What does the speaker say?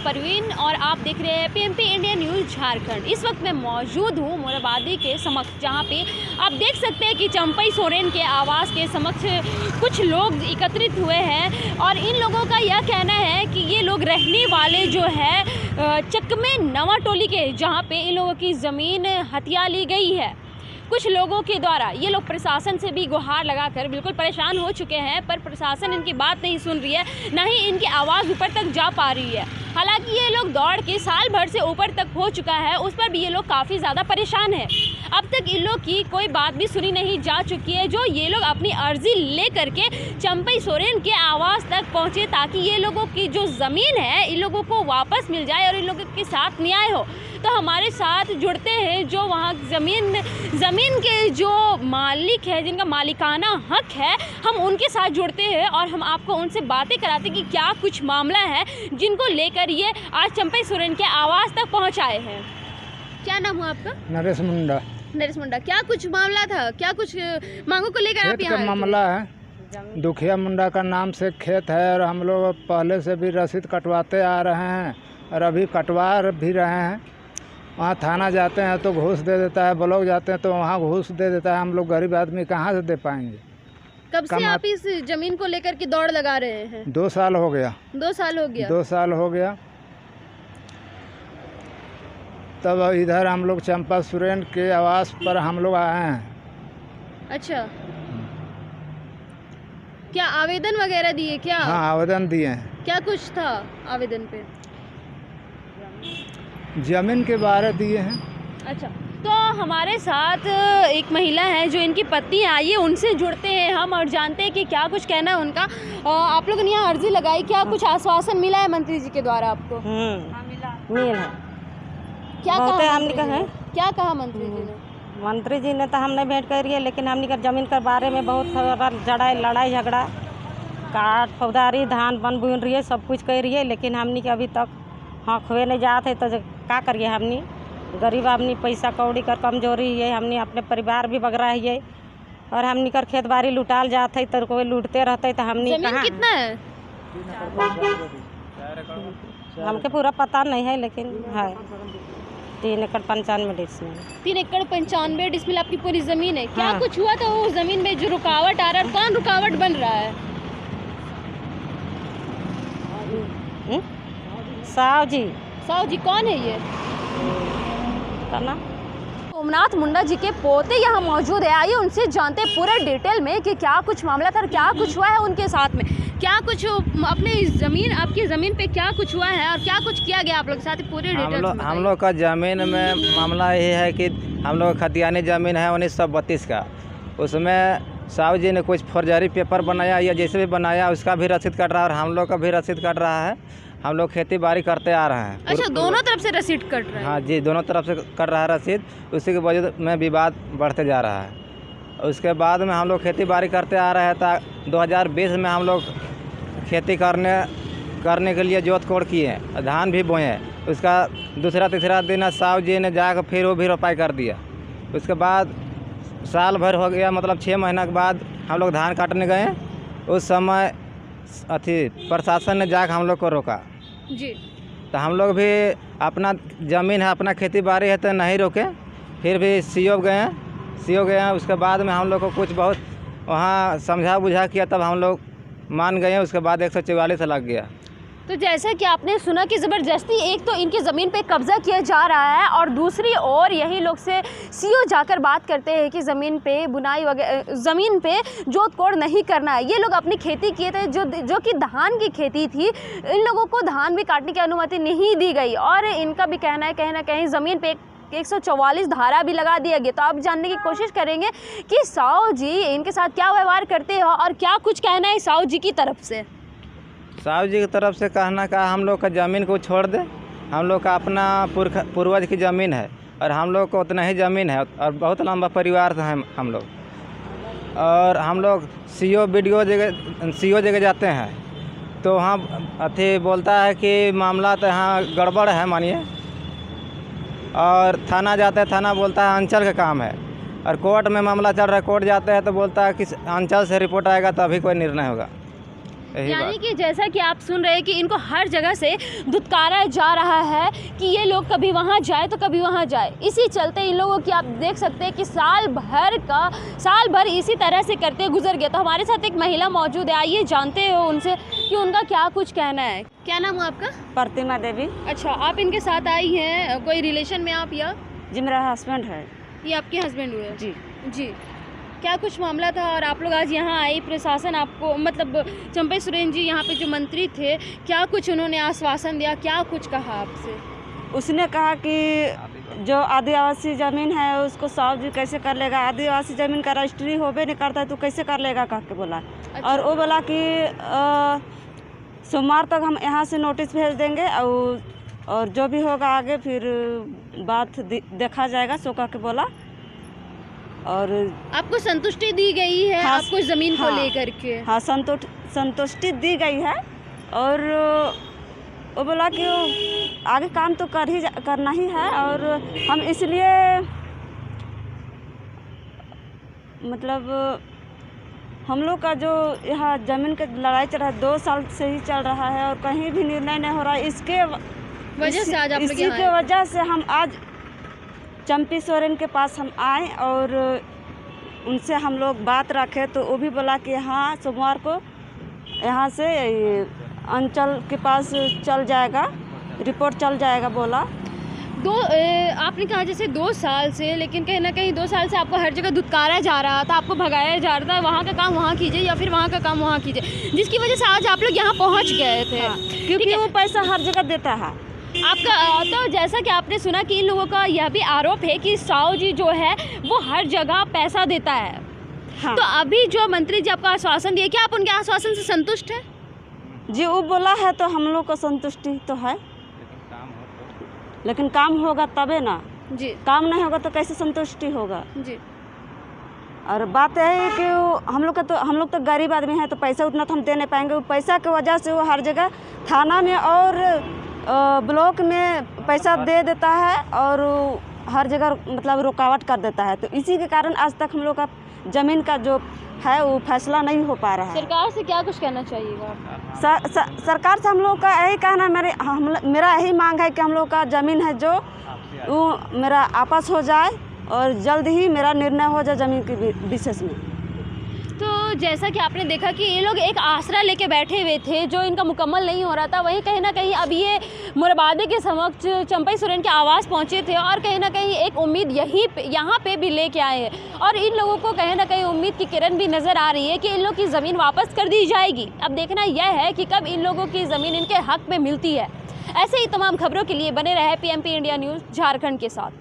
परवीन और आप देख रहे हैं पीएमपी इंडिया न्यूज़ झारखंड। इस वक्त मैं मौजूद हूँ मोराबादी के समक्ष, जहाँ पे आप देख सकते हैं कि चंपई सोरेन के आवास के समक्ष कुछ लोग एकत्रित हुए हैं और इन लोगों का यह कहना है कि ये लोग रहने वाले जो है चकमे नवा टोली के, जहाँ पे इन लोगों की ज़मीन हथिया ली गई है। कुछ लोगों के द्वारा ये लोग प्रशासन से भी गुहार लगाकर बिल्कुल परेशान हो चुके हैं, पर प्रशासन इनकी बात नहीं सुन रही है, ना ही इनकी आवाज़ ऊपर तक जा पा रही है। हालांकि ये लोग दौड़ के साल भर से ऊपर तक हो चुका है, उस पर भी ये लोग काफ़ी ज़्यादा परेशान है। अब तक इन लोग की कोई बात भी सुनी नहीं जा चुकी है, जो ये लोग अपनी अर्जी ले करके चंपई सोरेन के आवास तक पहुँचे ताकि ये लोगों की जो ज़मीन है इन लोगों को वापस मिल जाए और इन लोगों के साथ न्याय हो। तो हमारे साथ जुड़ते हैं जो वहाँ ज़मीन के जो मालिक है, जिनका मालिकाना हक है, हम उनके साथ जुड़ते हैं और हम आपको उनसे बातें कराते कि क्या कुछ मामला है जिनको लेकर ये आज चंपई सोरेन के आवास तक पहुँचाए हैं। क्या नाम हुआ आपका? नरेश मुंडा। नरेश मुंडा, क्या कुछ मामला था, क्या कुछ मांगों को लेकर आप यहाँ आए थे? मामला है, दुखिया मुंडा का नाम से खेत है और हम लोग पहले से भी रसीद कटवाते आ रहे हैं और अभी कटवा भी रहे हैं। वहाँ थाना जाते हैं तो घूस दे देता है, ब्लॉक जाते हैं तो वहाँ घूस दे देता है। हम लोग गरीब आदमी कहाँ से दे पाएंगे? कब से आप इस जमीन को लेकर के दौड़ लगा रहे हैं? 2 साल हो गया। 2 साल हो गया? 2 साल हो गया। तब इधर हम लोग चंपा सोरेन के आवास पर हम लोग आए हैं। अच्छा, क्या आवेदन वगैरह दिए क्या? हाँ, आवेदन दिए हैं। क्या कुछ था आवेदन पे? जमीन के बारे दिए हैं। अच्छा, तो हमारे साथ एक महिला है जो इनकी पत्नी आई है, उनसे जुड़ते हैं हम और जानते हैं कि क्या कुछ कहना है उनका। आप लोगों ने यहाँ अर्जी लगाई, क्या कुछ आश्वासन मिला है मंत्री जी के द्वारा आपको? मिल है। क्या कहा हमने कहा है? क्या कहा मंत्री जी ने? मंत्री जी ने तो हमने भेंट करी है, लेकिन हमने कर जमीन के बारे में बहुत लड़ाई झगड़ा, काट फौदारी, धान बन बुन रही है, सब कुछ कर रही है, लेकिन हमने के अभी तक हक हुए नहीं जाते। तो क्या करिए, हमने गरीब आदमी, पैसा कौड़ी कर कमजोरी है, हमने अपने परिवार भी बगरा है और हमने कर खेत बाड़ी लुटाल जाते तो कोई लूटते रहते तो हमने कहाँ। कितना है? हमके पूरा पता नहीं है, लेकिन है 3 एकड़ 95 डिसमिल। 3 एकड़ 95 डिसमिल आपकी पूरी जमीन है। क्या कुछ हुआ था वो जमीन में जो रुकावट आ रहा है? कौन रुकावट बन रहा है? साहु जी। साहु जी कौन है ये? ना सोमनाथ मुंडा जी के पोते यहाँ मौजूद है, आइए उनसे जानते हैं पूरे डिटेल में कि क्या कुछ मामला था, क्या कुछ हुआ है उनके साथ में, क्या कुछ अपने ज़मीन, आपकी ज़मीन पे क्या कुछ हुआ है और क्या कुछ किया गया आप लोग के साथ, पूरे डिटेल। हम लोग का ज़मीन में मामला ये है कि हम लोग खतियानी ज़मीन है 1932 का, उसमें साहु जी ने कुछ फर्जरी पेपर बनाया या जैसे भी बनाया उसका भी रसीद कट रहा है और हम लोग का भी रसीद कट रहा है। हम लोग खेती बाड़ी करते आ रहे हैं। अच्छा, दोनों तरफ से रसीद कट रहा है? हाँ जी, दोनों तरफ से कट रहा है रसीद, उसी की वजह में विवाद बढ़ते जा रहा है। उसके बाद में हम लोग खेती बाड़ी करते आ रहे हैं, तो 2020 में हम लोग खेती करने के लिए जोत कोड़ किए, धान भी बोए। उसका दूसरा तीसरा दिन साहु जी ने जाकर फिर वो भी रोपाई कर दिया। उसके बाद साल भर हो गया, मतलब 6 महीना के बाद हम लोग धान काटने गए। उस समय प्रशासन ने जाकर हम लोग को रोका जी। तो हम लोग भी अपना ज़मीन है, अपना खेती बाड़ी है, तो नहीं रोके। फिर भी सीओ गए। उसके बाद में हम लोग को कुछ बहुत वहाँ समझा बुझा किया, तब हम लोग मान गए। उसके बाद 144 लग गया। तो जैसा कि आपने सुना कि ज़बरदस्ती एक तो इनकी ज़मीन पे कब्ज़ा किया जा रहा है और दूसरी ओर यही लोग से सीओ जाकर बात करते हैं कि ज़मीन पे बुनाई वगैरह, ज़मीन पे जोत कोड़ नहीं करना है। ये लोग अपनी खेती किए थे जो कि धान की खेती थी, इन लोगों को धान भी काटने की अनुमति नहीं दी गई और इनका भी कहना है कहीं ना कहीं ज़मीन पे 144 धारा भी लगा दिया गया। तो आप जानने की कोशिश करेंगे कि साहु जी इनके साथ क्या व्यवहार करते हो और क्या कुछ कहना है साहु जी की तरफ से। साहु जी की तरफ से कहना का हम लोग का ज़मीन को छोड़ दे, हम लोग का अपना पूर्वज की ज़मीन है और हम लोग को उतना ही ज़मीन है और बहुत लंबा परिवार है हम लोग। और हम लोग सीओ जगह जाते हैं तो वहाँ बोलता है कि मामला तो यहाँ गड़बड़ है मानिए, और थाना जाते हैं, थाना बोलता है अंचल का काम है, और कोर्ट में मामला चल रहा है, कोर्ट जाते हैं तो बोलता है कि अंचल से रिपोर्ट आएगा तभी कोई निर्णय होगा। यही यानी बात। कि जैसा कि आप सुन रहे हैं कि इनको हर जगह से धुतकारा जा रहा है कि ये लोग कभी वहाँ जाए तो कभी वहाँ जाए। इसी चलते इन लोगों की आप देख सकते हैं कि साल भर इसी तरह से करते गुजर गया। तो हमारे साथ एक महिला मौजूद है, आइए जानते हो उनसे कि उनका क्या कुछ कहना है। क्या नाम है आपका? प्रतिमा देवी अच्छा, आप इनके साथ आई हैं, कोई रिलेशन में आप या? जी मेरा हस्बैंड है। ये आपके हस्बैंड हुए? जी जी। क्या कुछ मामला था और आप लोग आज यहाँ आए? प्रशासन आपको मतलब चंपई सोरेन जी यहाँ पे जो मंत्री थे, क्या कुछ उन्होंने आश्वासन दिया, क्या कुछ कहा आपसे? उसने कहा कि जो आदिवासी ज़मीन है उसको साफ जी कैसे कर लेगा, आदिवासी ज़मीन का रजिस्ट्री होबे नहीं करता है तो कैसे कर लेगा कह के बोला। अच्छा। और वो बोला कि सोमवार तक हम यहाँ से नोटिस भेज देंगे और जो भी होगा आगे फिर बात देखा जाएगा, सो कह के बोला। और आपको संतुष्टि दी गई है? हाँ, आपको ज़मीन को हाँ, लेकर के? हाँ संतुष्टि दी गई है। और वो बोला कि आगे काम तो करना ही है। और हम इसलिए मतलब हम लोग का जो यहाँ ज़मीन का लड़ाई चल रहा है 2 साल से ही चल रहा है और कहीं भी निर्णय नहीं हो रहा है। इसके वजह से आज आप लोग इसी यहाँ के आए? वजह से हम आज चंपई सोरेन के पास हम आए और उनसे हम लोग बात रखे तो वो भी बोला कि हाँ सोमवार को यहाँ से अंचल के पास चल जाएगा, रिपोर्ट चल जाएगा बोला। आपने कहा जैसे 2 साल से, लेकिन कहीं ना कहीं 2 साल से आपको हर जगह धुतकारा जा रहा था, आपको भगाया जा रहा था, वहाँ का काम वहाँ कीजिए या फिर वहाँ का काम वहाँ कीजिए, जिसकी वजह से आज आप लोग यहाँ पहुँच गए थे। हाँ, क्योंकि वो पैसा हर जगह देता है। आपका तो जैसा कि आपने सुना कि इन लोगों का यह भी आरोप है कि साहू जी जो है वो हर जगह पैसा देता है। हाँ। तो अभी जो मंत्री जी आपको आश्वासन दिए, क्या आप उनके आश्वासन से संतुष्ट हैं? जी वो बोला है तो हम लोग को संतुष्टि तो है, लेकिन काम होगा तबे ना। जी काम नहीं होगा तो कैसे संतुष्टि होगा। जी। और बात है कि हम लोग तो गरीब आदमी हैं तो पैसा उतना तो हम दे नहीं पाएंगे। वो पैसा की वजह से वो हर जगह थाना में और ब्लॉक में पैसा दे देता है और हर जगह मतलब रुकावट कर देता है। तो इसी के कारण आज तक हम लोग का ज़मीन का जो है वो फैसला नहीं हो पा रहा है। सरकार से क्या कुछ कहना चाहिएगा? सरकार से हम लोग का यही कहना, मेरा यही मांग है कि हम लोग का ज़मीन है जो वो मेरा आपस हो जाए और जल्द ही मेरा निर्णय हो जाए ज़मीन के विशेष में। तो जैसा कि आपने देखा कि ये लोग एक आसरा लेके बैठे हुए थे जो इनका मुकम्मल नहीं हो रहा था, वहीं कहीं ना कहीं अब ये मोरबादी के समक्ष चंपई सोरेन के आवास पहुंचे थे और कहीं ना कहीं एक उम्मीद यहाँ पे भी लेके आए हैं। और इन लोगों को कहीं ना कहीं उम्मीद की किरण भी नज़र आ रही है कि इन लोग की ज़मीन वापस कर दी जाएगी। अब देखना यह है कि कब इन लोगों की ज़मीन इनके हक़ में मिलती है। ऐसे ही तमाम खबरों के लिए बने रहे PMP इंडिया न्यूज़ झारखंड के साथ।